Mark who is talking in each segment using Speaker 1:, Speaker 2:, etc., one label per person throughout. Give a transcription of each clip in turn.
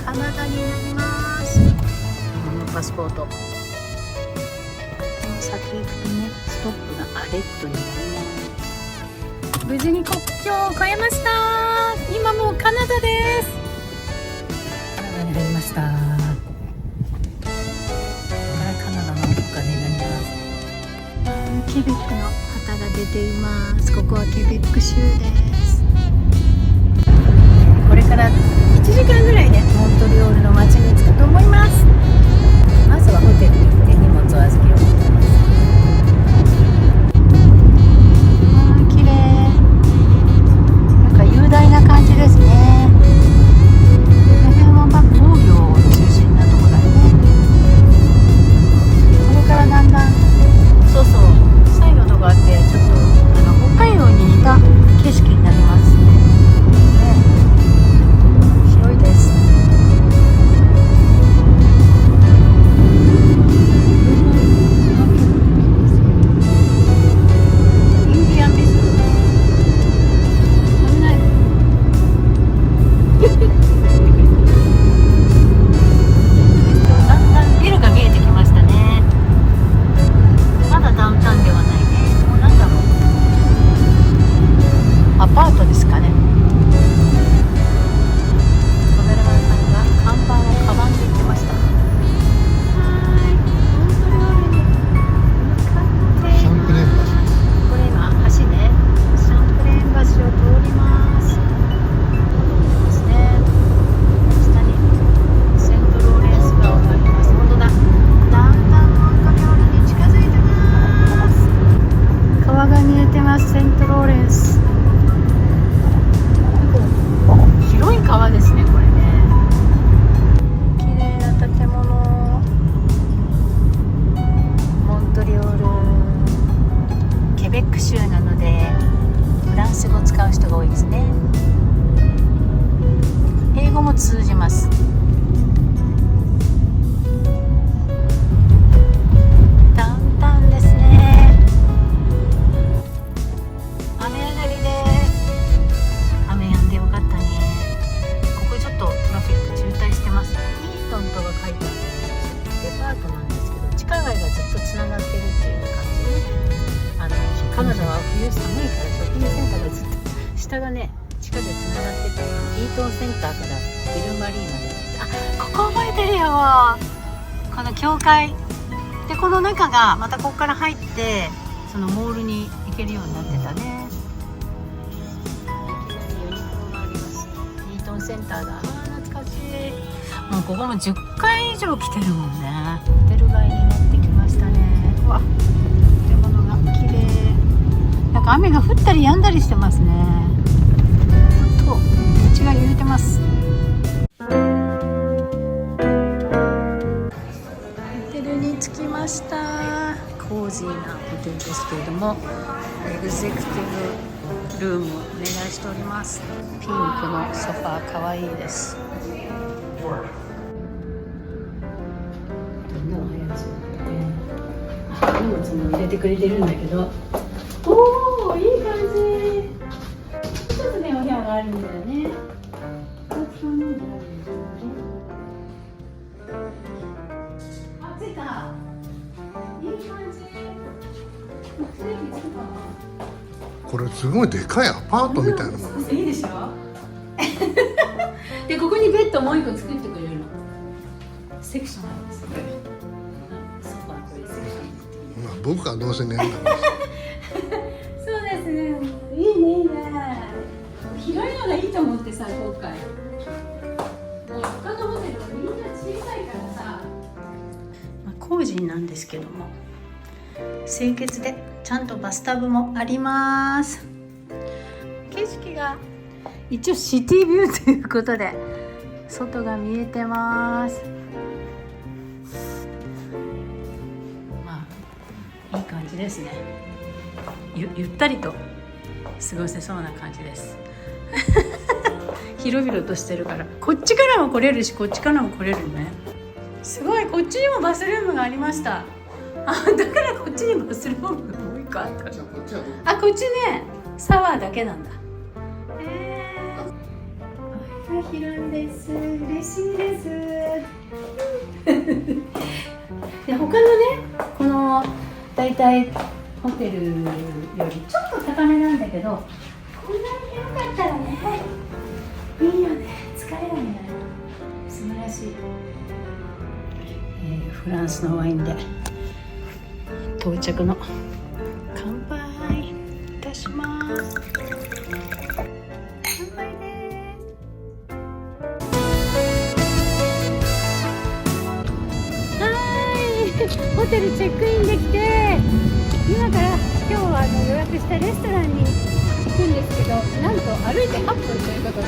Speaker 1: カナダになります。パスポート。先行くとね、ストップがレッドになります。無事に国境を越えました。今もうカナダです。カナダに入りました。ここからカナダの他になります。ケベックの旗が出ています。ここはケベック州です。これから1時間ぐらいでモントリオールの街に着くと思います。まずはホテルに行って荷物を預けようと思います。綺麗。なんか雄大な感じですね。この辺は農業を中心なところだね。これからだんだんそうサイロドがあってちょっと北海道に似た景色になります。広いです。セントローレンス。広い川ですね、これね。綺麗な建物。モントリオール、ケベック州なのでフランス語を使う人が多いですね。英語も通じます。カナダは冬寒いからショッピングセンターがずっと下がね地下でつながってて、イートンセンターからビルマリーまで、ここ覚えてるよ。この教会で、この中がまたここから入ってそのモールに行けるようになってたね。ユニクロがあります。イートンセンターだ。懐かしい。もうここも10回以上来てるもんね。ホテル街になってきましたね。うわ、建物が綺麗。なんか雨が降ったり止んだりしてますね。道が揺れてます。ホテルに着きました。コージーなホテルですけれども、エグゼクティブルームお願いしております。ピンクのソファーかわいいです。荷物も入れてくれてるんだけど、おー、いい感じ。一つね、お部屋があるんだよね。あ、着いた。いい感じ。
Speaker 2: これすごいでかいアパートみたいなもの。
Speaker 1: いいでしょで、ここにベッドもう一個作ってくれるの。セクションなんですよ。ソファーこれセクション。
Speaker 2: まあ僕はどうせ寝るんだろう。
Speaker 1: そうですね。いいね、いいね。広いのがいいと思ってさ、今回。もう他のホテルはみんな小さいからさ。工事なんですけども、清潔でちゃんとバスタブもあります。景色が一応シティビューということで外が見えてます。まあいい感じですね。ゆったりと過ごせそうな感じです広々としてるから、こっちからも来れるしこっちからも来れるね。すごい、こっちにもバスルームがありました。だからこっちにバスルームがもう一個あった。あ、こっちね、サワーだけなんだ。お部屋広いです。嬉しいです。他のねこのだいたいホテルよりちょっと高めなんだけど、こんなに広かったらねいいよね。疲れないんだよ。素晴らしい。フランスのワインで到着の乾杯いたします。乾杯です。ホテルチェックインできて、今から今日は予約したレストランに行くんですけど、なんと歩いて8分ということで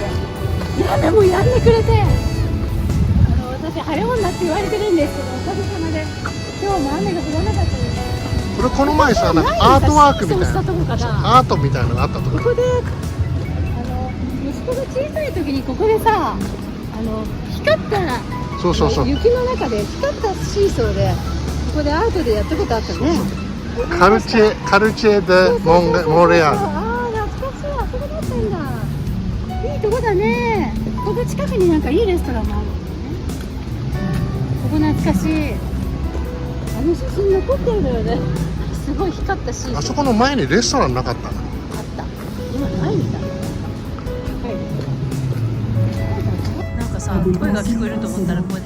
Speaker 1: 雨もやんでくれて、私晴れ女って言われてるんですけど、おかげさまで今日も雨が降らなかったです。
Speaker 2: これこの前さ、なんかアートワークみたいな、アートみたいなのがあったところ。
Speaker 1: ここで息子が小さい時にここでさ、光った
Speaker 2: そうそうそう、
Speaker 1: 雪の中で光ったシーソーでここでアートでやったことあったね。
Speaker 2: カルチェでモンレアル。
Speaker 1: ああ懐かしい、あそこだったんだ。いいとこだね。ここ近くになんかいいレストランもあるんだよね。ここ懐かしい。写真残ってるんだよね。すごい光ったシーソー。
Speaker 2: あそこの前にレストランなかったの？
Speaker 1: あった。今ないみたい。なんかさ、声が聞こえると思ったらここで映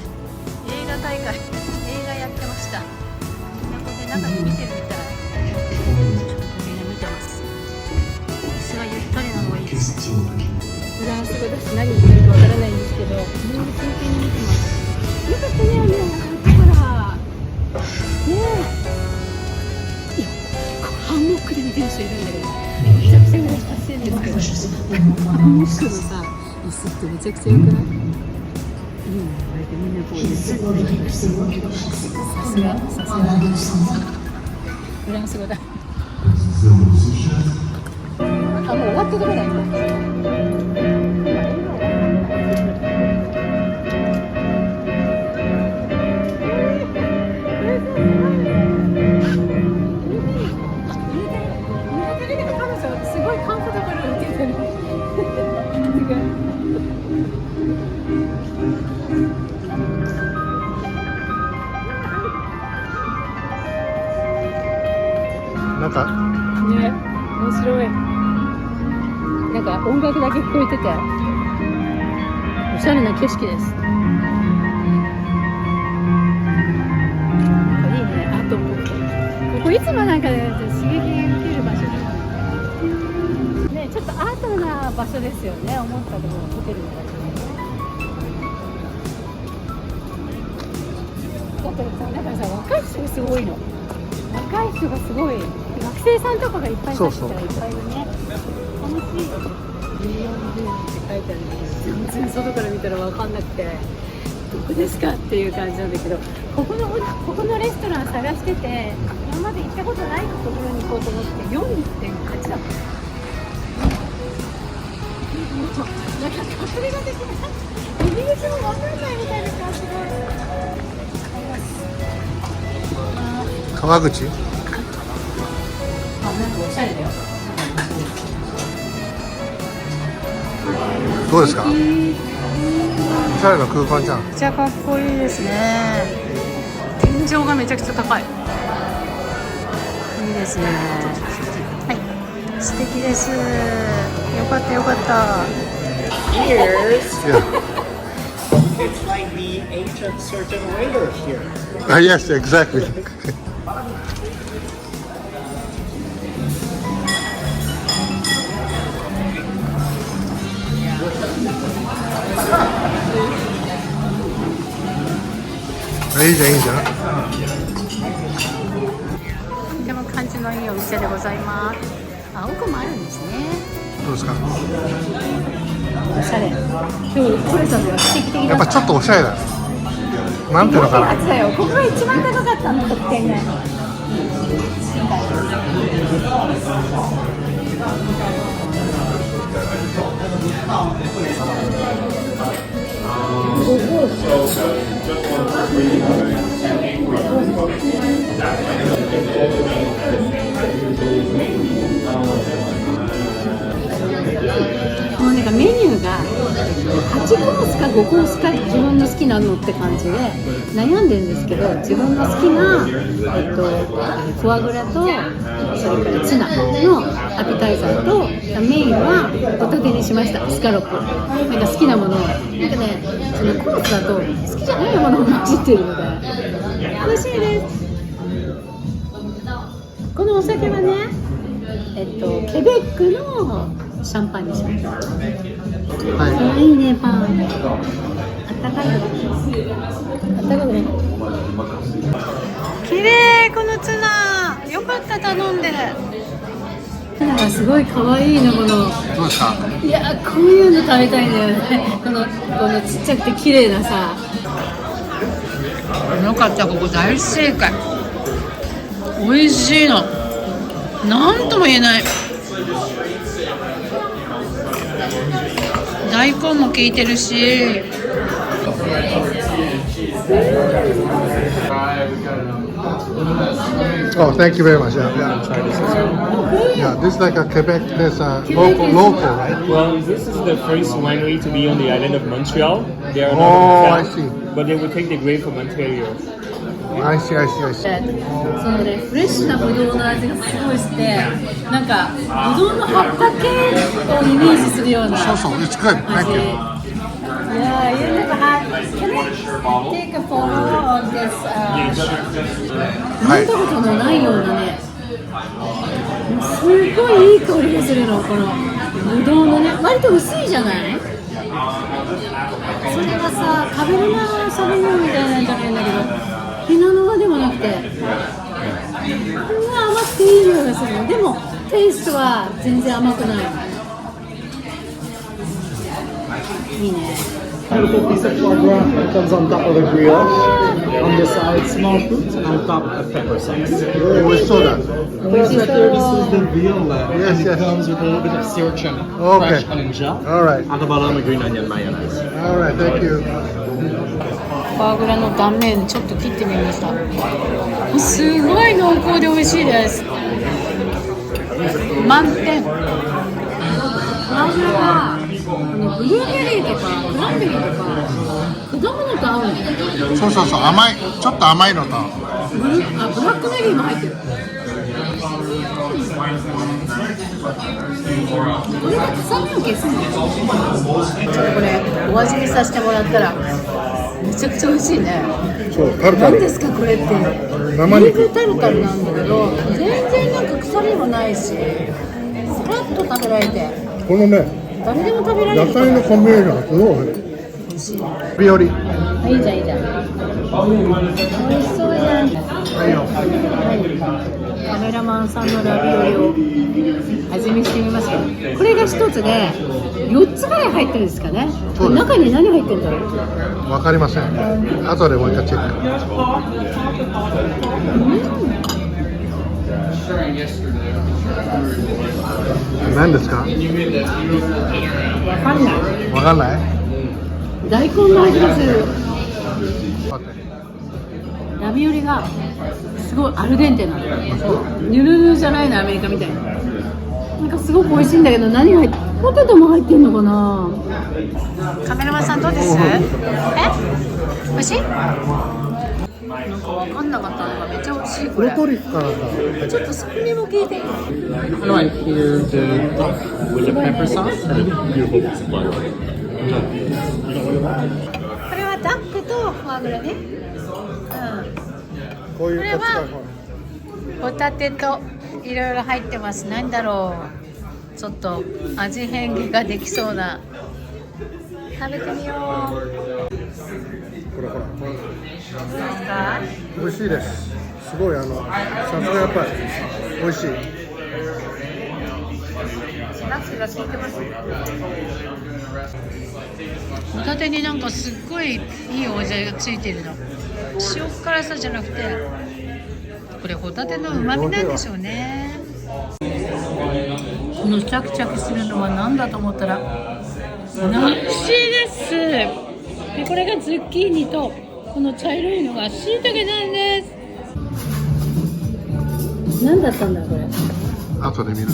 Speaker 1: 画大会、映画やってました。みんなここで中で見てるみたい。ちょっとみんな見てます。椅子がゆったりなのがいいです。フランス語だし何言ってるかわからないんですけど、みんな真剣に見てます。よかったね、ほら。ねえ。いや、ハンモックで見てる人いるんだけど、めちゃくちゃ嬉しいんですけど、ハンモックのさ、椅子ってめちゃくちゃ良くない？みんなこうです。さすがフランス語だ。あ、もう終わったとこだよ。すごいカンフォタブル受けてる。
Speaker 2: なんか
Speaker 1: ね、面白い。なんか音楽だけ聞こえてて、おしゃれな景色です。いいね、アートも。ここいつもなんか、ね、刺激受ける場所ですね。ちょっとアートな場所ですよね。思ったけど、ホテルの場所だってさ、だからさ、若い人がすごいの。若い人がすごい。学生さんとかがいっぱい入ってたらいっぱいいるね。楽しい。14って書いてあるんだけど、全然外から見たら分かんなくて、どこですかっていう感じなんだけど、ここのレストラン探してて、今まで行ったことないところに行こうと思って 4.8 だった。なんか隠れ家的な入り口も分かんないみたいな感じがあります。
Speaker 2: 川口？
Speaker 1: なんかおしゃれだよ。
Speaker 2: どうですか？おしゃれな空間じゃん。
Speaker 1: めっちゃかっこいいですね。天井がめちゃくちゃ高い。いいですね。はい、素敵です。よかったよかった。
Speaker 3: Here's it's like the ancient certain waiter here.
Speaker 2: Yes, exactly.いいじゃんいいじゃん。
Speaker 1: とても感じのいいお店でございます。あ、奥もあるんですね。
Speaker 2: どうですか？
Speaker 1: おしゃれ。今日撮れたのが奇跡的だった。
Speaker 2: やっぱちょっとおしゃれだね。なんていうのかな。
Speaker 1: 4.8だよ。ここが一番高かったの得点が。もうなんかメニューが8コースか5コースか自分の好きなのって感じで悩んでるんですけど、自分の好きな、フォアグラとそれからツナのアピタイザーとメインはホタテにしました。スカロップなんか好きなものをなんかね、そのコースだと好きじゃないものを混じってるので美味しいです。このお酒はね、ケベックのシャンパンにしました。はい、いいね、パン。あったかいの。あったかくね。綺麗、このツナ。よかった、頼んで。ツナがすごい可愛いの、この。
Speaker 2: どうですか？
Speaker 1: いや、こういうの食べたいんだよね。このちっちゃくて綺麗なさ。よかった、ここ大正解。美味しいの。なんとも言えない。大根も効いてるし。
Speaker 2: Oh, thank you very much. Yeah, yeah. This is like a Quebec. There's a local, right?
Speaker 4: Well, this is the first winery to be on the island of Montreal. They are
Speaker 2: Oh,
Speaker 4: not
Speaker 2: I
Speaker 4: in
Speaker 2: see.
Speaker 4: town, but they will take the grape from Ontario.
Speaker 2: I see.
Speaker 1: そのね、フレッシュなブドウの味がすごいして、なんかブドウの葉っぱ系をイメージするような。
Speaker 2: そうそう、It's good. Thank you.
Speaker 1: Yeah, you never had. Can I take a photo of this? 見たことのないようなね、すごいいい香りがするの、このブドウのね、割と薄いじゃない？それがさ、カベルナサビニョンみたいなんじゃないんだけど。ピノノワでもなくて、甘くていい匂いがするの。でもテイストは全然甘くない。いいね。
Speaker 3: Beautiful piece of foie gras that comes on top of a brioche. On the side, small fruits, and on top, a pepper sauce.
Speaker 2: 美味しそうだ。
Speaker 3: This is the veal.
Speaker 2: Yes,
Speaker 3: It
Speaker 2: yes.
Speaker 3: comes with a little bit of sriracha,
Speaker 2: Okay.
Speaker 3: fresh onion gel,
Speaker 2: All right.
Speaker 3: and the bottom of green onion mayonnaise.
Speaker 2: All right. Thank you.
Speaker 1: フォアグラの断面ちょっと切ってみました。すごい濃厚で美味しいです。満点。フォアグラはブルーベリーとかクランベリーとか果物と合うの。
Speaker 2: そうそうそう、甘い、ちょっと甘いのと。
Speaker 1: ブラックベリーも入ってる。これが臭みを消すんだよ。ちょっとこれお味見させてもらったらめちゃくちゃ美味しいね。
Speaker 2: そう、タルタル。
Speaker 1: 何ですかこれって。
Speaker 2: 生肉
Speaker 1: ビーフタルタルなんだけど、全然なんか臭みもないし、さらっと食べられて、
Speaker 2: このね、
Speaker 1: 誰でも食べられる。
Speaker 2: 野菜のコンビネーションがすごい
Speaker 1: 美味しい。
Speaker 2: 日和。
Speaker 1: いいじゃんいいじゃん。美味しそうじゃん。
Speaker 2: はいよ。
Speaker 1: カメラマンさんのラビオリを味見してみますか。これが一つで4つぐらい入ってるんですかね。
Speaker 2: そうです。
Speaker 1: 中に何入ってるんだろう。
Speaker 2: わかりません。後でもう一回チェック。何ですか？
Speaker 1: わかんない。
Speaker 2: わかんない？
Speaker 1: 大根の味がする。ラビオリがすごいアルデンテなの。ニュルニュルじゃないの、アメリカみたいな。なんかすごく美味しいんだけど、何が入って、ポテトも入ってんのかな。カメラマンさんどうです？美味しい？なんかわかんなかったのがめっちゃ美味しい。これ
Speaker 2: プロトリスかなんか。
Speaker 1: ちょっと酸味も効いてる。
Speaker 3: Alright, here's the duck with the pepper sauce and a beautiful piece of foie gras.
Speaker 1: これはダックとフォアグラね。
Speaker 2: こういうこっちが
Speaker 1: ホタテといろいろ入ってます。何だろう。ちょっと味変ができそうな。食べてみよう。
Speaker 2: これほら。
Speaker 1: どうですか？
Speaker 2: 美味しいです。すごいさすがやっぱり美味しい。
Speaker 1: ナスが効いてます。ホタテになんかすっごいいいお味がついてるの。塩辛さじゃなくて、これホタテの旨味なんでしょうね。このチャクチャクするのは何だと思ったら梨です。でこれがズッキーニとこの茶色いのが椎茸なんです。何だったんだこれ。
Speaker 2: 後で見ると。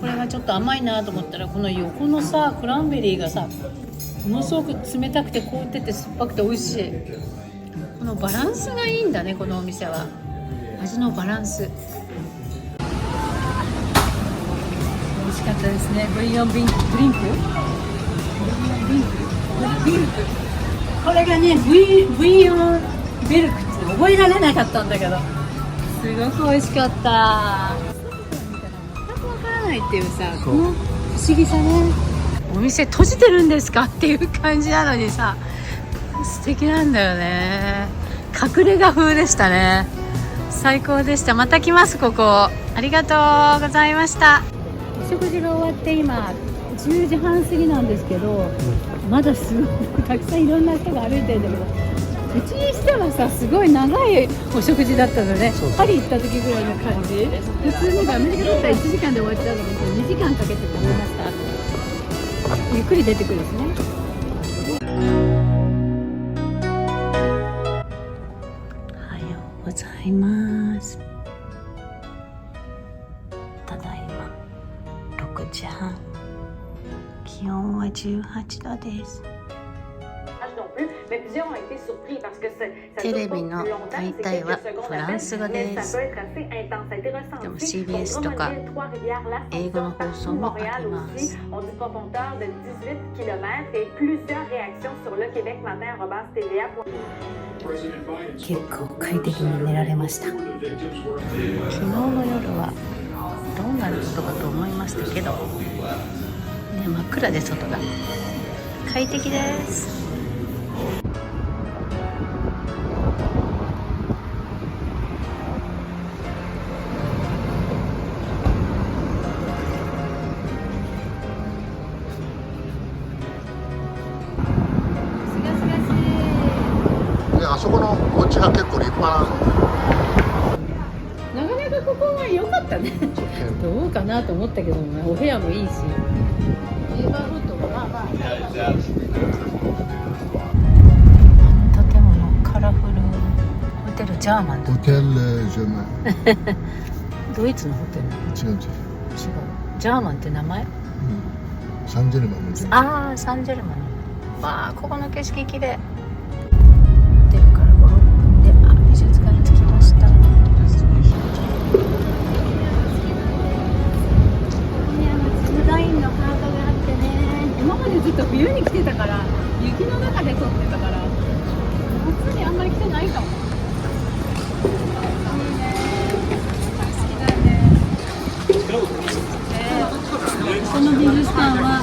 Speaker 1: これがちょっと甘いなと思ったら、この横のさクランベリーがさものすごく冷たくて凍ってて酸っぱくて美味しい。このバランスがいいんだね、このお店は。味のバランス美味しかったですね。ブリオンドリンクこれがね、ブリオンベルクって覚えられなかったんだけど、すごく美味しかった。全くわからないっていうさ、この不思議さね。お店閉じてるんですかっていう感じなのにさ、素敵なんだよね。隠れ家風でしたね。最高でした。また来ます、ここ。ありがとうございました。お食事が終わって今10時半過ぎなんですけど、まだすごくたくさんいろんな人が歩いてるんだけど、うちにしてはさ、すごい長いお食事だったのね。パリ行った時ぐらいの感じ。普通にアメリカだったら1時間で終わっちゃうんだけど、2時間かけて食べました。ゆっくり出てくるですね。おはようございます。ただいま6時半。気温は18度です。テレビの大体はフランス語です。でも CBS とか英語の放送もあります。結構快適に寝られました。昨日の夜はどんなことかと思いましたけど、ね、真っ暗で外が快適です。
Speaker 2: あそこのお家が結構立派
Speaker 1: なかなかここは良かったね。どうかなと思ったけどね、お部屋もいいし、ネイバーフッドもまあまあ。建物カラフルホテルジャーマンだ。
Speaker 2: ホテルじゃない
Speaker 1: ドイツのホテル。
Speaker 2: 違う
Speaker 1: 違う。ジャーマンって名前？
Speaker 2: サンジェルマンのジェルマン。
Speaker 1: ああ、サンジェルマン。わあ、ここの景色綺麗。ホテルから5、6分で美術館に着きました。デザインのハートがあってね、今までずっと冬に来てたから、雪の中で撮ってたから、夏にあんまり来てないかも。いいね、好きだね。この美術館は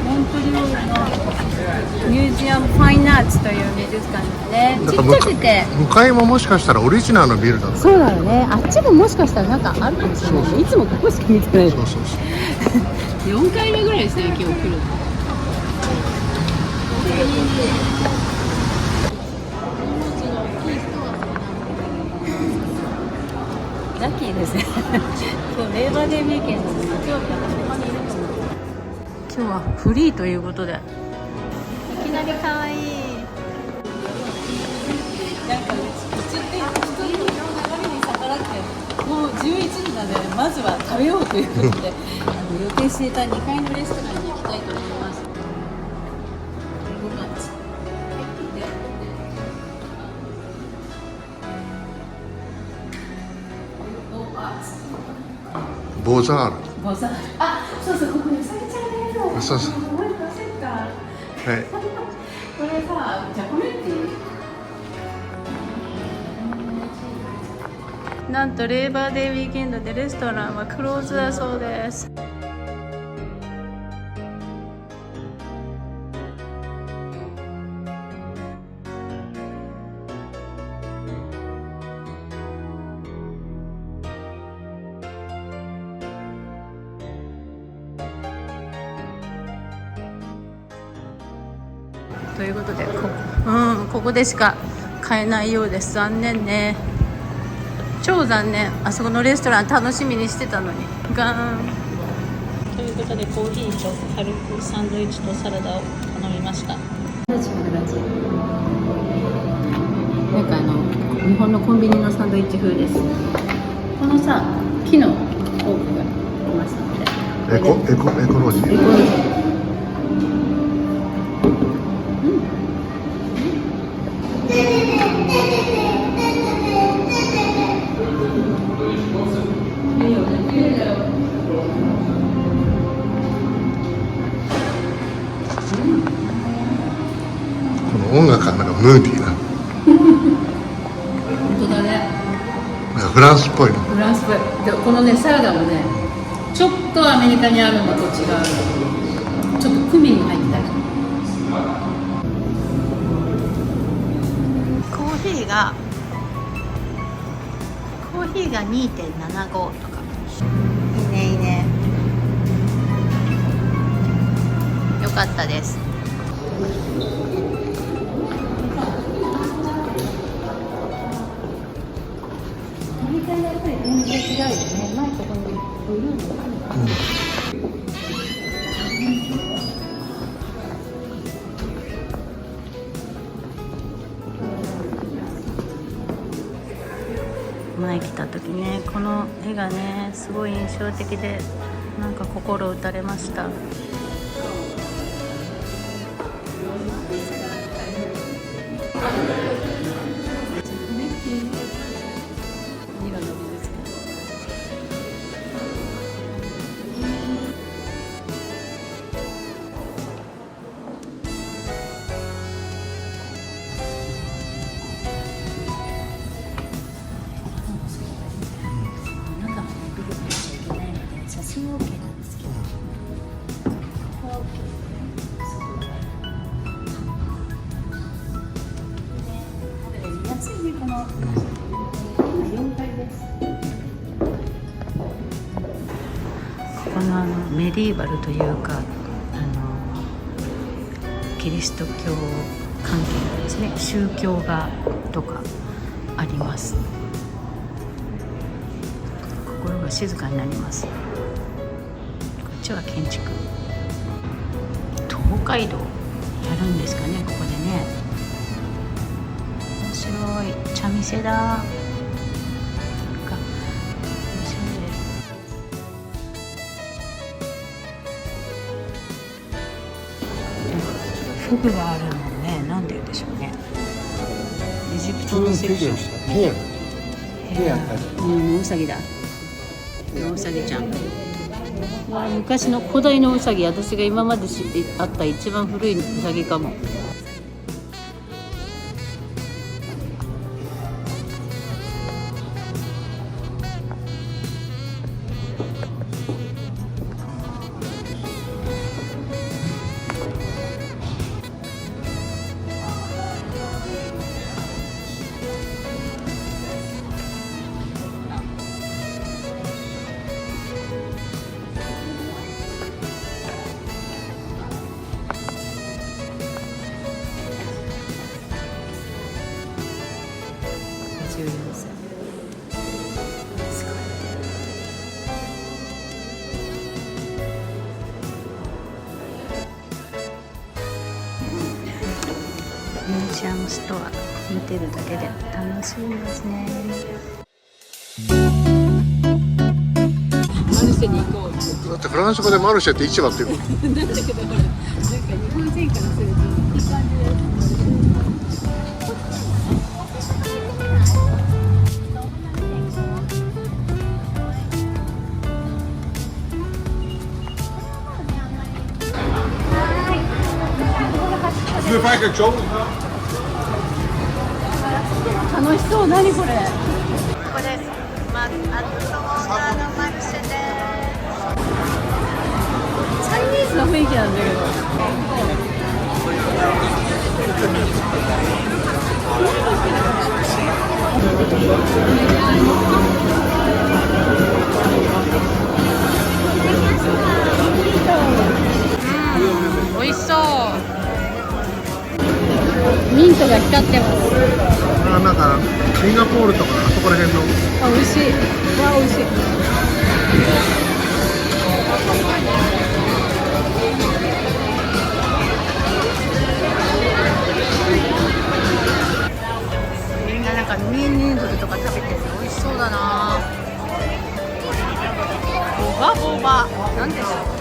Speaker 1: モントリオールのミュージアムファインアーツという美術館ですね。ちっちゃくて、
Speaker 2: 向かいももしかしたらオリジナルのビルだった。
Speaker 1: そうだよね。あっちももしかしたらなんかあるかもしれない。いつもここしか見てない。
Speaker 2: そうそうそう
Speaker 1: 4回目ぐらいですね、今日来る。ラッキーですね。今日レーバーデーウィーケンドです。今日は他にいると思う。今日はフリーということで、いきなり可愛い。なんかうちって人の流れに逆らってもう11時なので、まずは食べようということで予定していた2階のレストランに行きたいと思います。
Speaker 2: ボザール。
Speaker 1: ボザール。あ、そうそう、ここにされちゃうね。
Speaker 2: そうそう。
Speaker 1: 覚えてませんか。
Speaker 2: はい。
Speaker 1: これさ、じゃあこれっていい？なんとレーバーデーウィーケンドでレストランはクローズだそうです。ということでここでしか買えないようです。残念ね、超残念。あそこのレストラン楽しみにしてたのにガーン。ということでコーヒーと軽くサンドイッチとサラダを頼みました。なんか日本のコンビニのサンドイッチ風です。このさ、木のフォークがありましたので、
Speaker 2: エコロジー。この音楽がなんかムーディーな、
Speaker 1: 本当だね。
Speaker 2: なんかフランスっぽいの。
Speaker 1: フランスっぽい。でこのねサラダもね、ちょっとアメリカにあるのと違う。ちょっとクミンが入ってたり。
Speaker 5: コーヒーが 2.75 とか。いいねいいね。よかったです。
Speaker 1: アメリカやっぱり全然違うよね。前ここにブルーの。
Speaker 5: 前来た時ね、この絵がねすごい印象的で、なんか心打たれました。写真 OK なんですけど、安いね、この4階です。ここのメディーバルというかキリスト教関係なんですね。宗教画とかあります。心が静かになります。こっちは建築。東海道やるんですかね、ここでね。面白い。茶店だ。なんか面白いです。フグがあるのね、なんででしょうね。エジプトのセクション。ウサギだ。ウサギちゃん。昔の古代のウサギ、私が今まであった一番古いウサギかも。14歳。すごい。ミュージアムストア見てるだけで楽しいですね。
Speaker 1: マルシェに行こう。
Speaker 2: だってフランス語でマルシェって市場っていうこと
Speaker 1: なんだけど、ほら、なんか日本人からするといい感じです。楽しそう。何これ。
Speaker 5: ここです。アットモーターのマルシェです。
Speaker 1: チャイニーズの雰囲気なんだけど。
Speaker 5: 美味しそう。
Speaker 1: ミントが光ってます。
Speaker 2: なんかシンガポールとかあそこら辺の
Speaker 1: あ、美味しい。わ、美味しい。
Speaker 5: みんななんかミーヌードルとか食べてて美味しそうだな。ボバボバ。なんでしょう。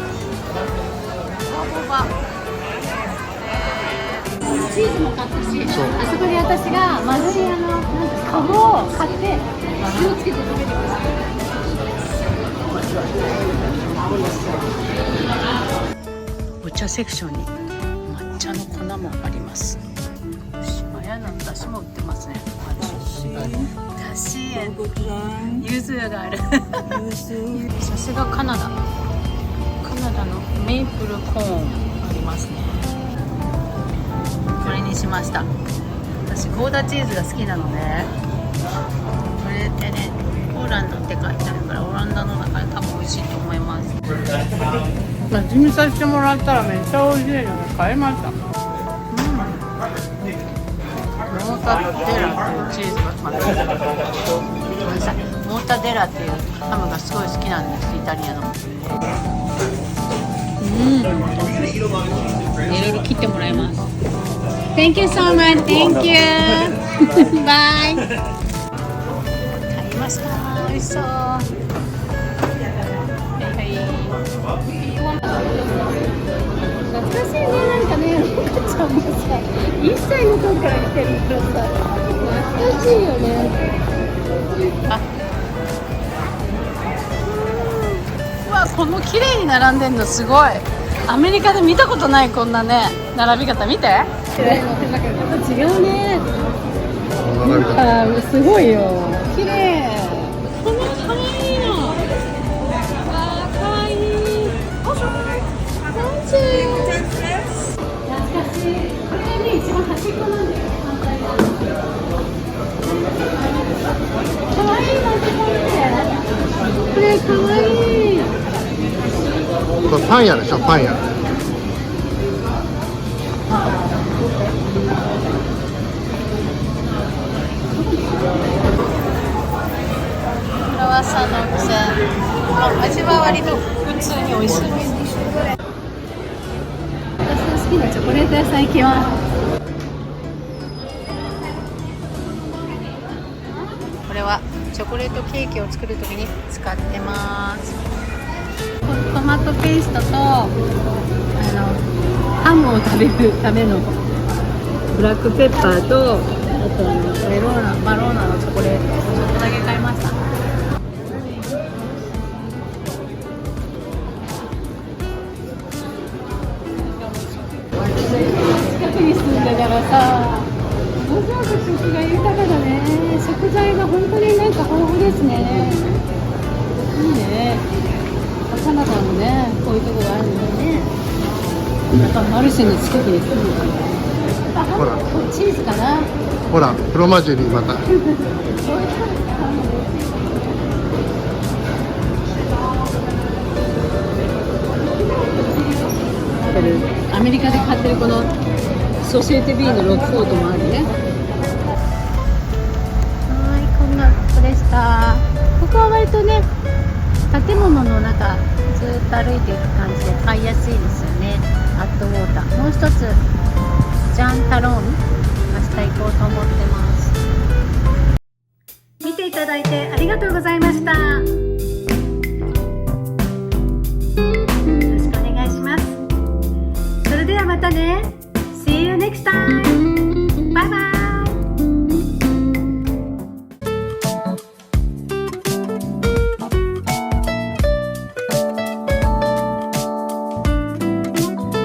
Speaker 1: チーズも買ったし、
Speaker 2: そう
Speaker 1: あそこで私が丸いなんかカブを買って塩つけて食べてください。
Speaker 5: お茶セクションに抹茶の粉もあります。島屋のだしも売ってますね。だし園、柚子がある。さすがカナダ。カナダのメープルコーンありますね。これにしました。私ゴーダチーズが好きなので、これでね、ポーランドって書いてあるからオランダの中で多分美味しいと思います。味見させてもらったらめっちゃ美味しいので買いました。モータデラっていうチーズがまたごめんなさい、モータデラっていうハムがすごい好きなんです、イタリアの。いろいろ切ってもらいます。Thank you so much. Thank you. Bye. 買いました。美味しそう。
Speaker 1: 懐かしいね、なんかね、ロカちゃんもさ、1歳の頃から来てるからさ、懐かしいよね。
Speaker 5: うわ、この綺麗に並んでんのすごい。アメリカで見たことないこんなね、並び方見て。
Speaker 1: 違うね。
Speaker 2: 並び方。
Speaker 1: すごいよ。綺麗。この可愛いの。可愛い。懐かしい。これね、一番端っこなんだよ。反対側。可愛いのってこれ可愛い。
Speaker 2: これパン屋でしょ、パン屋。
Speaker 5: クロワッサンのお店、味は割と普通に美味しいです。
Speaker 1: 私の好きなチョコレート屋さん行きます。
Speaker 5: これはチョコレートケーキを作るときに使ってます。
Speaker 1: トマトペーストとハムを食べるためのブラックペッパーと、あとマローナのチョコレートちょっとだけ買いました。近くに住んでたらさ、ものすごく食が豊かだね。食材が本当になんか豊富ですね。いいね。カナダもね、こういうとこがあるのでね。やっぱマルシェの近くに住むのかな。
Speaker 2: ほら
Speaker 1: チーズかな。
Speaker 2: ほら、フロマジェリーまた。
Speaker 1: アメリカで買ってるこのソシエテ B のロックフォートもあるね。はい、こんなとこでした。ここは割とね、建物の中ずっと歩いていく感じで買いやすいですよね。アットウォーター。もう一つジャンタローン、明日行こうと思ってます。見ていただいてありがとうございました。よろしくお願いします。それではまたね。See you next time. Bye bye.